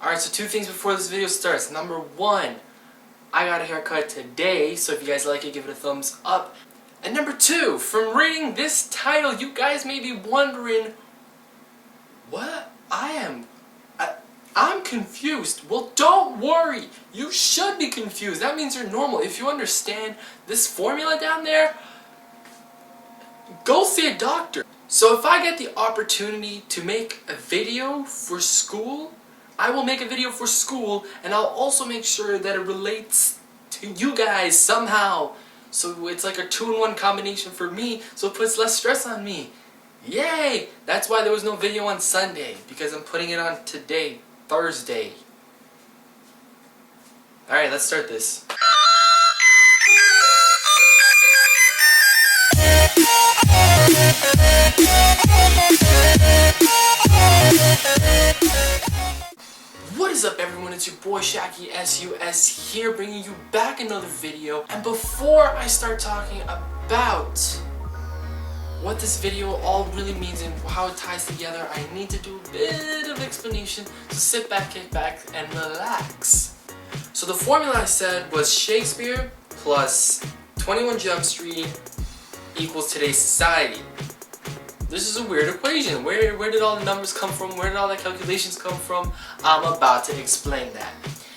Alright, so two things before this video starts. Number one, I got a haircut today, so if you guys like it, give it a thumbs up. And number two, from reading this title, you guys may be wondering, what? I'm confused. Well, don't worry. You should be confused. That means you're normal. If you understand this formula down there, go see a doctor. So if I get the opportunity to make a video for school, I will make a video for school, and I'll also make sure that it relates to you guys somehow. So it's like a 2-in-1 combination for me, so it puts less stress on me. Yay! That's why there was no video on Sunday, because I'm putting it on today, Thursday. Alright, let's start this. What is up, everyone? It's your boy Shaky SUS here, bringing you back another video. And before I start talking about what this video all really means and how it ties together, I need to do a bit of explanation. So sit back, kick back, and relax. So the formula I said was Shakespeare plus 21 Jump Street equals today's society. This is a weird equation. Where did all the numbers come from? Where did all the calculations come from? I'm about to explain that.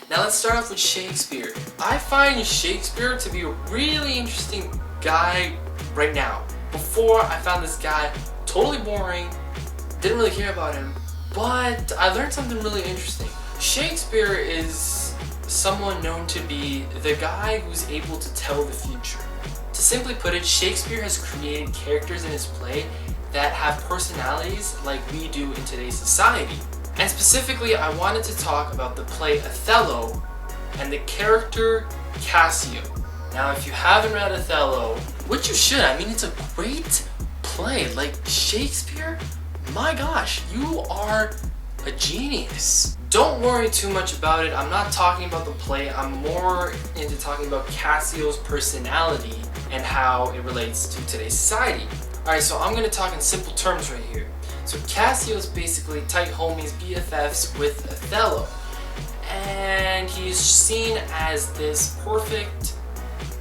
Now let's start off with Shakespeare. I find Shakespeare to be a really interesting guy right now. Before, I found this guy totally boring, didn't really care about him, but I learned something really interesting. Shakespeare is someone known to be the guy who's able to tell the future. To simply put it, Shakespeare has created characters in his play that have personalities like we do in today's society. And specifically, I wanted to talk about the play Othello and the character Cassio. Now, if you haven't read Othello, which you should, I mean, it's a great play. Like, Shakespeare, my gosh, you are a genius. Don't worry too much about it. I'm not talking about the play. I'm more into talking about Cassio's personality and how it relates to today's society. Alright, so I'm going to talk in simple terms right here. So Cassio is basically tight homies, BFFs with Othello. And he's seen as this perfect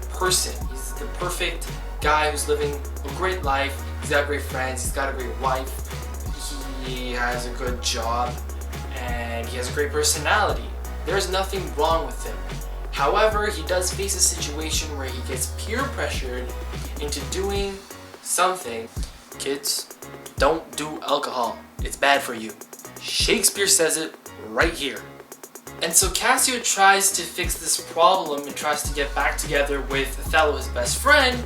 person. He's the perfect guy who's living a great life. He's got great friends, he's got a great wife, he has a good job, and he has a great personality. There's nothing wrong with him. However, he does face a situation where he gets peer pressured into doing something. Kids, don't do alcohol. It's bad for you. Shakespeare says it right here. And so Cassio tries to fix this problem and tries to get back together with Othello, his best friend,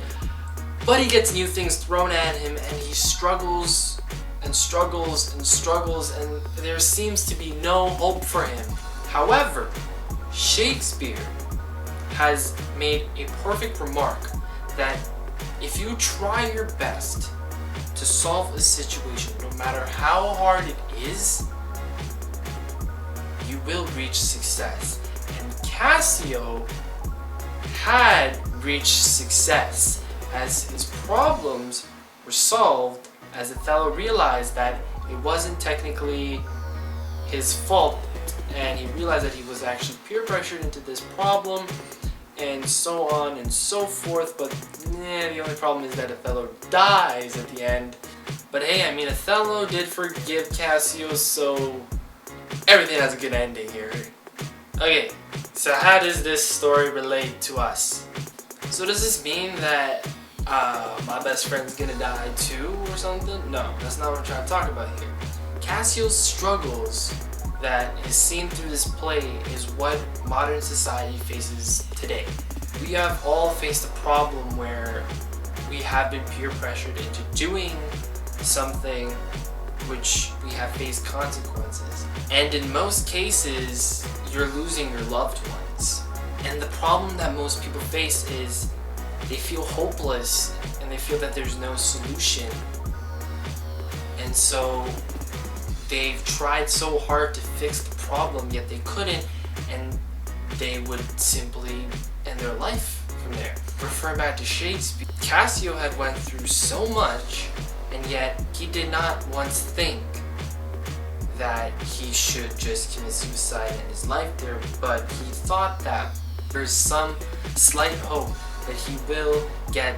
but he gets new things thrown at him and he struggles and struggles and struggles, and there seems to be no hope for him. However, Shakespeare has made a perfect remark that if you try your best to solve a situation, no matter how hard it is, you will reach success. And Cassio had reached success as his problems were solved, as Othello realized that it wasn't technically his fault, and he realized that he was actually peer pressured into this problem, and so on and so forth. But the only problem is that Othello dies at the end. But hey, I mean, Othello did forgive Cassio, so everything has a good ending here. Okay, so how does this story relate to us? So does this mean that my best friend's gonna die too or something? No, that's not what I'm trying to talk about here. Cassio's struggles that is seen through this play is what modern society faces today. We have all faced a problem where we have been peer pressured into doing something which we have faced consequences. And in most cases, you're losing your loved ones. And the problem that most people face is they feel hopeless and they feel that there's no solution. And so they've tried so hard to fix the problem, yet they couldn't, and they would simply end their life from there. Referring back to Shakespeare, Cassio had went through so much, and yet he did not once think that he should just commit suicide and end his life there, but he thought that there's some slight hope that he will get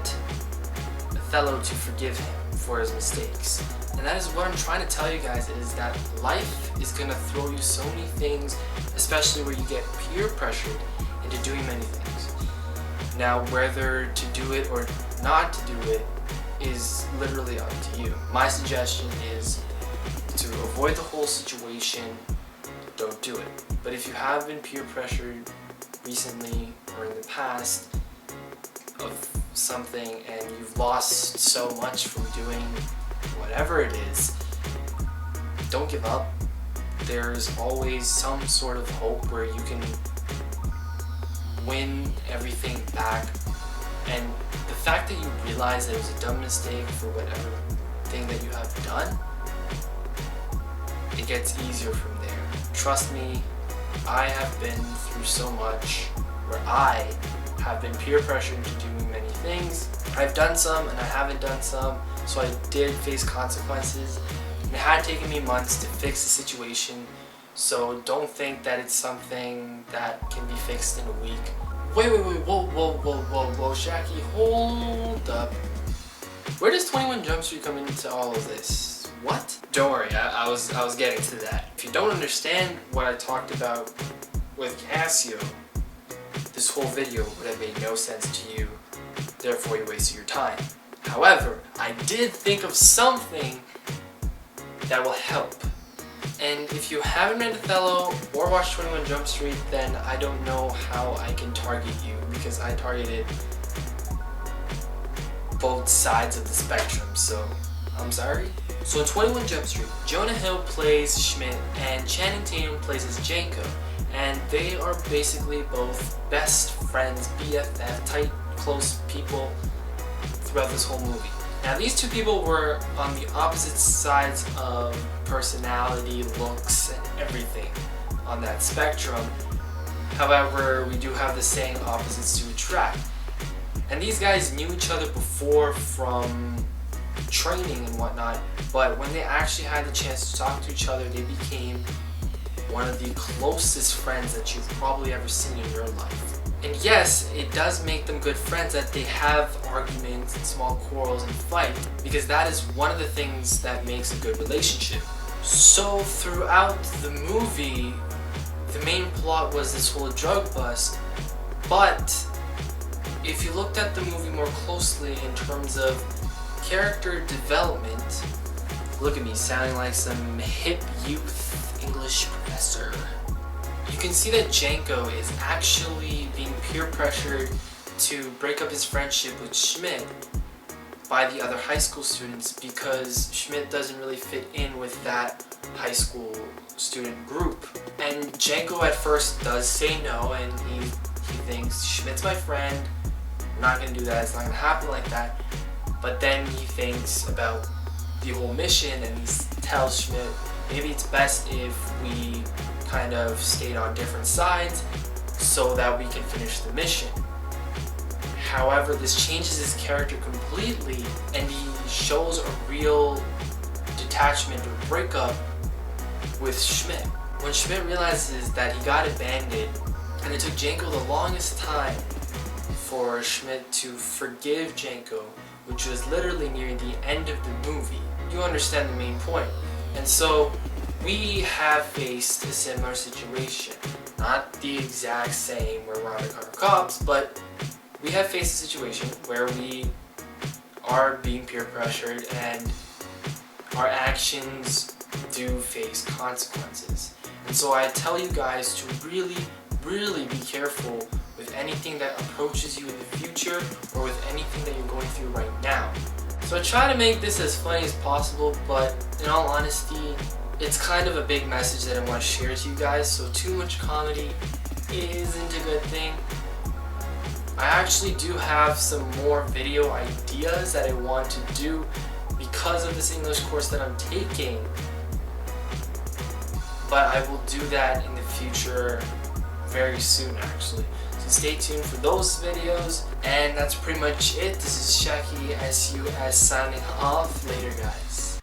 Othello to forgive him for his mistakes. And that is what I'm trying to tell you guys, is that life is going to throw you so many things, especially where you get peer pressured into doing many things. Now, whether to do it or not to do it is literally up to you. My suggestion is to avoid the whole situation, don't do it. But if you have been peer pressured recently or in the past of something and you've lost so much from doing whatever it is, don't give up. There's always some sort of hope where you can win everything back. And the fact that you realize that it was a dumb mistake for whatever thing that you have done, it gets easier from there. Trust me, I have been through so much where I have been peer pressured into doing many things. I've done some and I haven't done some, so I did face consequences. And it had taken me months to fix the situation, so don't think that it's something that can be fixed in a week. Wait, whoa, Shaggy, hold up. Where does 21 Jump Street come into all of this? What? Don't worry, I was getting to that. If you don't understand what I talked about with Casio, this whole video would have made no sense to you, therefore you wasted your time. However, I did think of something that will help. And if you haven't read Othello or watched 21 Jump Street, then I don't know how I can target you, because I targeted both sides of the spectrum, so I'm sorry. So in 21 Jump Street, Jonah Hill plays Schmidt and Channing Tatum plays as Janko. And they are basically both best friends, BFF, tight, close people throughout this whole movie. Now these two people were on the opposite sides of personality, looks, and everything on that spectrum. However, we do have the saying opposites to attract. And these guys knew each other before from training and whatnot, but when they actually had the chance to talk to each other, they became one of the closest friends that you've probably ever seen in your life. And yes, it does make them good friends that they have arguments and small quarrels and fight, because that is one of the things that makes a good relationship. So throughout the movie, the main plot was this whole drug bust, but if you looked at the movie more closely in terms of character development, look at me sounding like some hip youth English professor. You can see that Janko is actually being peer pressured to break up his friendship with Schmidt by the other high school students, because Schmidt doesn't really fit in with that high school student group. And Janko at first does say no, and he thinks, Schmidt's my friend, I'm not gonna do that, it's not gonna happen like that. But then he thinks about the whole mission and he tells Schmidt, maybe it's best if we kind of stayed on different sides so that we can finish the mission. However, this changes his character completely and he shows a real detachment or breakup with Schmidt. When Schmidt realizes that he got abandoned, and it took Janko the longest time for Schmidt to forgive Janko, which was literally near the end of the movie, you understand the main point. And so we have faced a similar situation. Not the exact same where we're undercover cops, but we have faced a situation where we are being peer pressured and our actions do face consequences. And so I tell you guys to really be careful with anything that approaches you in the future or with anything that you're going through right now. So I try to make this as funny as possible, but in all honesty, it's kind of a big message that I want to share to you guys, so too much comedy isn't a good thing. I actually do have some more video ideas that I want to do because of this English course that I'm taking, but I will do that in the future very soon actually. So stay tuned for those videos, and that's pretty much it. This is Shaggy SUS signing off. Later guys.